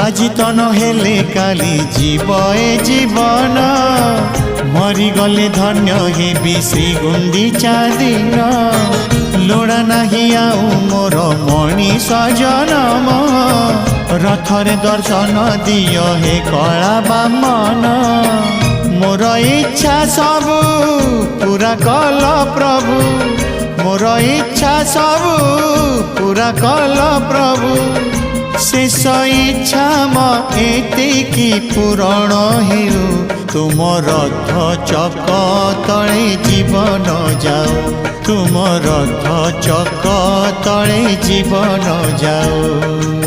আজি তো নহলে কালি जीव ए जीवन मरीगले धन्य हेबी श्री गुंडीचा दिन लोड़ा नाही आउ मोर मनीष जनम रथरे दर्शन दिय हे कला बामन मोर इच्छा सबु पूरा कल प्रभु मोर इच्छा सबु पूरा कल प्रभु शेष इच्छा एतिकी पूरण हेउ तुम रथ चक तले जीवन जाओ तुम रथ चक तले जीवन जाओ।